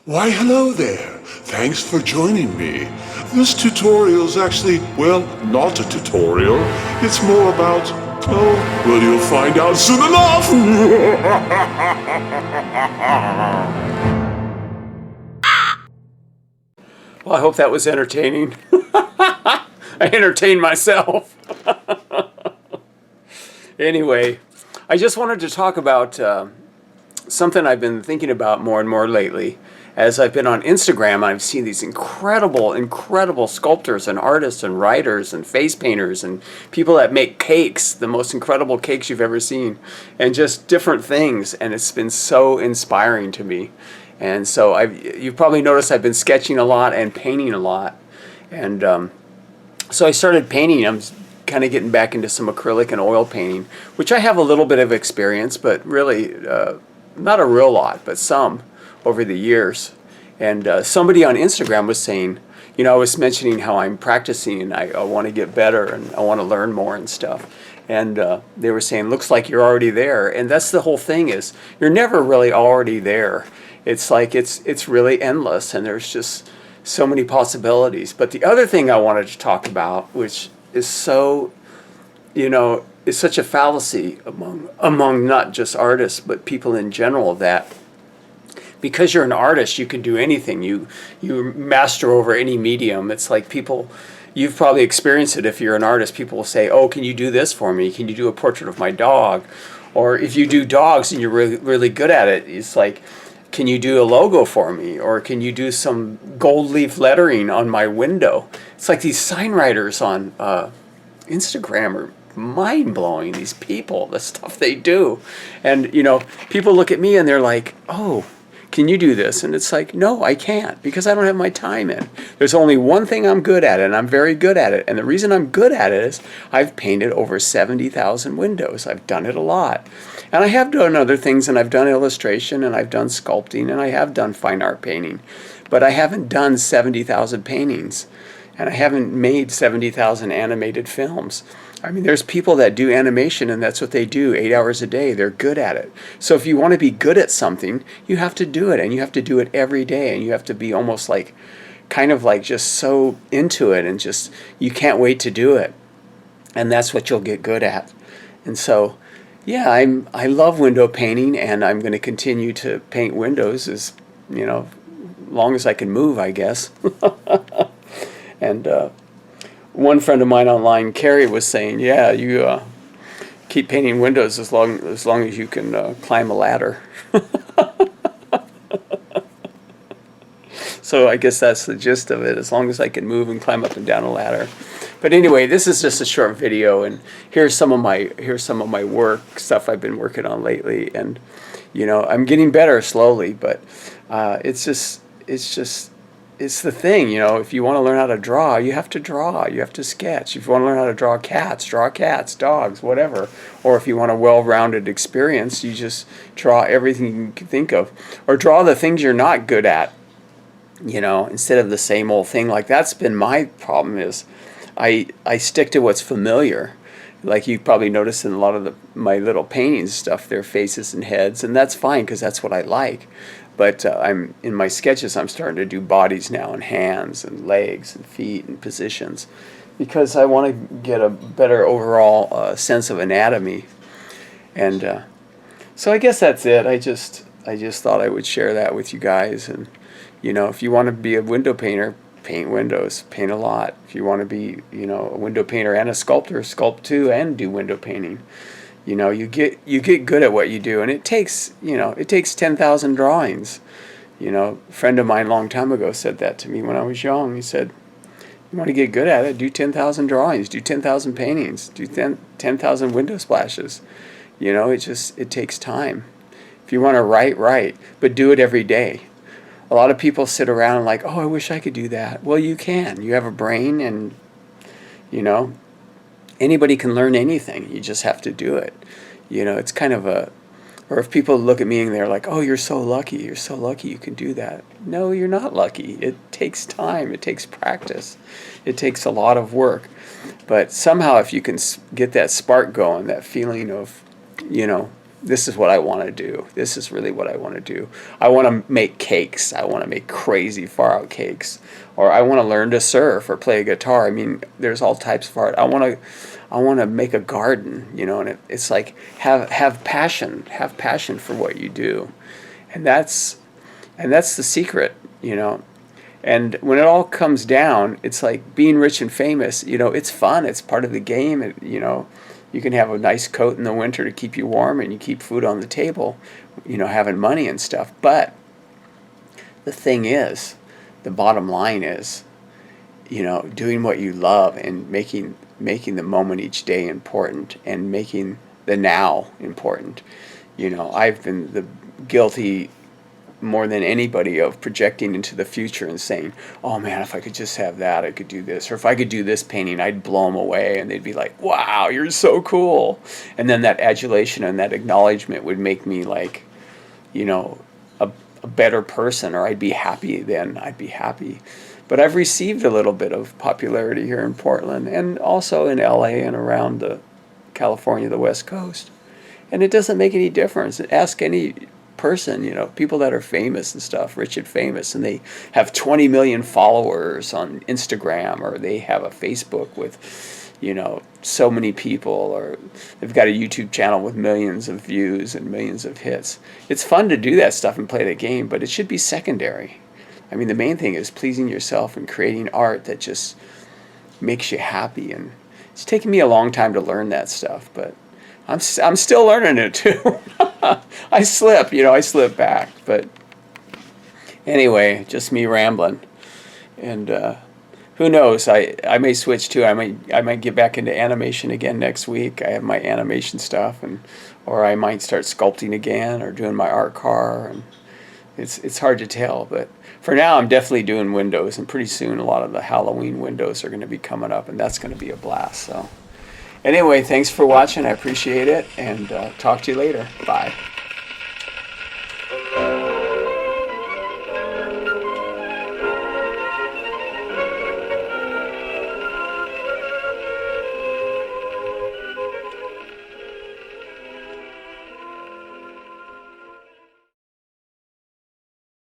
Why, hello there. Thanks for joining me. This tutorial's actually, well, not a tutorial. It's more about, oh, well, you'll find out soon enough. Well, I hope that was entertaining. I entertained myself. Anyway, I just wanted to talk about something I've been thinking about more and more lately. As I've been on Instagram, I've seen these incredible sculptors and artists and writers and face painters and people that make cakes, the most incredible cakes you've ever seen, and just different things. And it's been so inspiring to me. And so you've probably noticed I've been sketching a lot and painting a lot. And so I started painting. I'm kind of getting back into some acrylic and oil painting, which I have a little bit of experience, but really not a real lot, but some over the years. And somebody on Instagram was saying, you know, I was mentioning how I'm practicing and I want to get better and I want to learn more and stuff. And they were saying, looks like you're already there. And that's the whole thing, is you're never really already there. It's like it's really endless, and there's just so many possibilities. But the other thing I wanted to talk about, which is so, you know, is such a fallacy among not just artists, but people in general, that because you're an artist, you can do anything. You master over any medium. It's like people, you've probably experienced it. If you're an artist, people will say, oh, can you do this for me? Can you do a portrait of my dog? Or if you do dogs and you're really good at it, it's like, can you do a logo for me? Or can you do some gold leaf lettering on my window? It's like these sign writers on Instagram are mind-blowing, these people, the stuff they do. And, you know, people look at me and they're like, oh, can you do this? And it's like, no, I can't, because I don't have my time in. There's only one thing I'm good at, and I'm very good at it. And the reason I'm good at it is I've painted over 70,000 windows. I've done it a lot. And I have done other things, and I've done illustration, and I've done sculpting, and I have done fine art painting. But I haven't done 70,000 paintings, and I haven't made 70,000 animated films. I mean, there's people that do animation, and that's what they do 8 hours a day. They're good at it. So if you want to be good at something, you have to do it, and you have to do it every day, and you have to be almost like, kind of like just so into it, and just, you can't wait to do it. And that's what you'll get good at. And so, yeah, I love window painting, and I'm going to continue to paint windows as, you know, long as I can move, I guess. And one friend of mine online, Carrie, was saying, yeah, you keep painting windows as long as you can climb a ladder. So I guess that's the gist of it, as long as I can move and climb up and down a ladder. But anyway, this is just a short video, and here's some of my work, stuff I've been working on lately. And, you know, I'm getting better slowly, but it's the thing, you know. If you want to learn how to draw, you have to draw. You have to sketch. If you want to learn how to draw cats, dogs, whatever. Or if you want a well-rounded experience, you just draw everything you can think of. Or draw the things you're not good at, you know, instead of the same old thing. Like, that's been my problem, is I stick to what's familiar. Like you probably noticed in a lot of my little paintings stuff, they're faces and heads, and that's fine because that's what I like. But I'm in my sketches, I'm starting to do bodies now, and hands and legs and feet and positions, because I want to get a better overall sense of anatomy. And so I guess that's it. I just thought I would share that with you guys. And, you know, if you want to be a window painter, paint windows, paint a lot. If you want to be, you know, a window painter and a sculptor, sculpt too and do window painting. You know, you get good at what you do, and it takes 10,000 drawings. You know, a friend of mine a long time ago said that to me when I was young. He said, you want to get good at it, do 10,000 drawings, do 10,000 paintings, do 10,000 window splashes. You know, it takes time. If you want to write, but do it every day. A lot of people sit around like, oh, I wish I could do that. Well, you can. You have a brain, and, you know, anybody can learn anything. You just have to do it. You know, it's kind of or if people look at me and they're like, oh, you're so lucky you can do that. No, you're not lucky. It takes time. It takes practice. It takes a lot of work. But somehow if you can get that spark going, that feeling of, you know, this is what I want to do. This is really what I want to do. I want to make cakes. I want to make crazy far out cakes, or I want to learn to surf or play a guitar. I mean, there's all types of art. I want to make a garden, you know, and it's like have passion for what you do, and that's the secret, you know. And when it all comes down, it's like being rich and famous. You know, it's fun. It's part of the game. You know, you can have a nice coat in the winter to keep you warm, and you keep food on the table. You know, having money and stuff. But the thing is, the bottom line is, you know, doing what you love and making the moment each day important, and making the now important. You know, I've been the guilty more than anybody of projecting into the future and saying, oh man, if I could just have that, I could do this. Or if I could do this painting, I'd blow them away, and they'd be like, wow, you're so cool. And then that adulation and that acknowledgement would make me like, you know, a better person, or I'd be happy then. I'd be happy. But I've received a little bit of popularity here in Portland, and also in LA and around the California, the West Coast. And it doesn't make any difference. Ask any person, you know, people that are famous and stuff, rich and famous, and they have 20 million followers on Instagram, or they have a Facebook with, you know, so many people, or they've got a YouTube channel with millions of views and millions of hits. It's fun to do that stuff and play the game, but it should be secondary. I mean, the main thing is pleasing yourself and creating art that just makes you happy. And it's taken me a long time to learn that stuff, but I'm still learning it too. I slip back. But anyway, just me rambling. And who knows? I may switch too. I might get back into animation again next week. I have my animation stuff, or I might start sculpting again, or doing my art car. And it's hard to tell, but for now I'm definitely doing windows, and pretty soon a lot of the Halloween windows are going to be coming up, and that's going to be a blast. So anyway, thanks for watching. I appreciate it, and talk to you later. Bye.